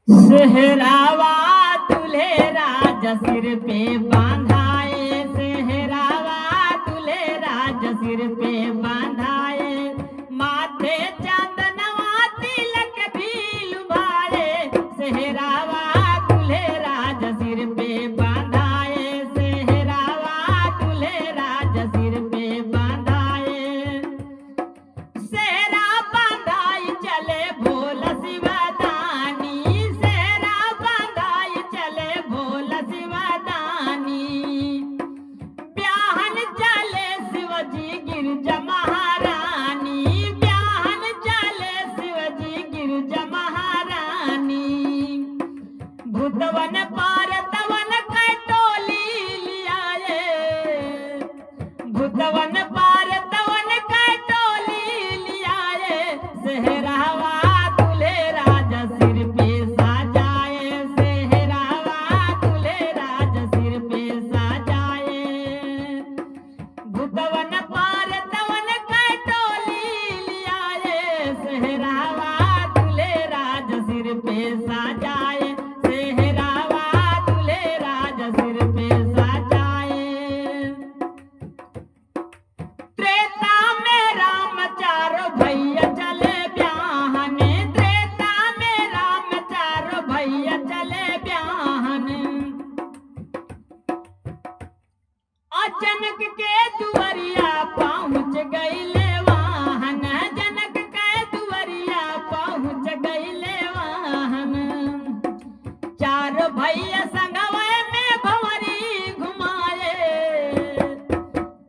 सेहरावा तुले राजा सिर पे बांधाए, सेहरावा तुले राजा सिर पे बांधाए, माथे चंदनवा तिलक भी लुभाए, सेहरावा तुले राजा सिर पे बांधाए, सेहरावा तुले राजा सिर पे बांधाए। सेहरा बांधाई चले भोला शिवदानी, सेहरा बांधाई चले भोला शिवदानी, ब्याहन चले शिवजी गिरजा महारानी, ब्याहन चले शिवजी गिरजा महारानी, भूतवन पारतवन कटोली लियाए, भूतवन पारतवन कटोली लियाए, सेहरावा तुले राजा सिर पे सजाए, सेहरावा तुले राजा सिर पे सजाए, भूतवन पारतवन कटोली लियाए, सेहरावा तुले राजा सिर पे सजाए, सेहरावा तुले राजा सिर पे सजाए। त्रेता में राम चारो भैया चले ब्याहने, त्रेता में राम चारो भैया चले ब्याहने, अचानक के दुवरिया पहुंच गईले वाहन, जनक के दुवरिया पहुंच गईले वाहन, चारो भैया संगवे में भंवरी घुमाए,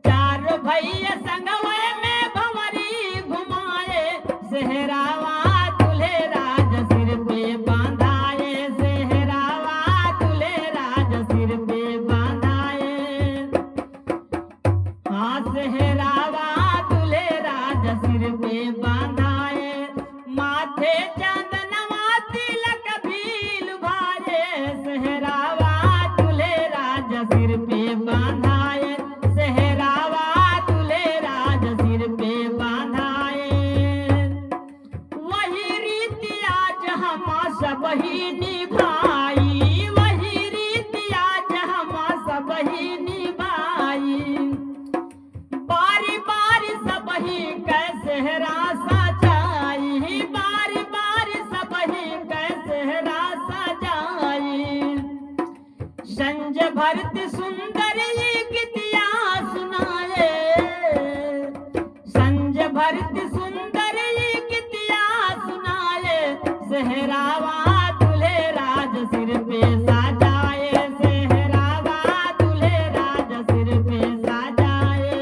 चारो भैया संगवे में भंवरी घुमाए, सेहरावा तुले राजा सिर पे बांधाए, सेहरावा तुले राजा सिर पे बांधाए, हाँ सेहरावा तुले राजा सिर पे बांधाए, माथे चंदनवा तिलक भी लुभाए, सेहरावा तुले राजा सिर पे बांधाए, सेहरावा तुले राजा सिर पे बांधाए। वही रीति आज हम सब ही निभाई, वही रीति आज हम सब ही निभाई, बारी बारी सब ही कै सेहरा सजाई, बारी बारी सब ही कै सेहरा सजाई, संज भरत सुंदरी गीतिया सुनाए, संज भरत सुंदरी गीतिया सुनाए, सेहरावा तुले राजा सिर पे सजाए, सेहरावा तुले राजा सिर पे सजाए,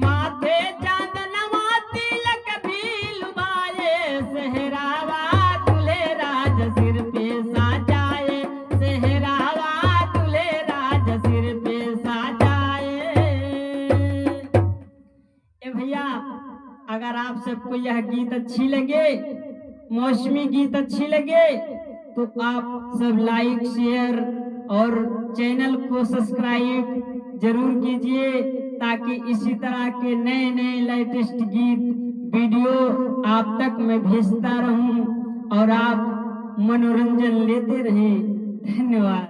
माथे चंदनवा तिलक भी लुभाए, सेहरावा तुले राजा सिर पे सजाए, सेहरावा तुले राजा सिर पे सजाए। ए भैया, अगर आप सबको यह गीत अच्छी लगे, मौसमी गीत अच्छी लगे, तो आप सब लाइक शेयर और चैनल को सब्सक्राइब जरूर कीजिए, ताकि इसी तरह के नए नए लेटेस्ट गीत वीडियो आप तक मैं भेजता रहूं और आप मनोरंजन लेते रहें। धन्यवाद।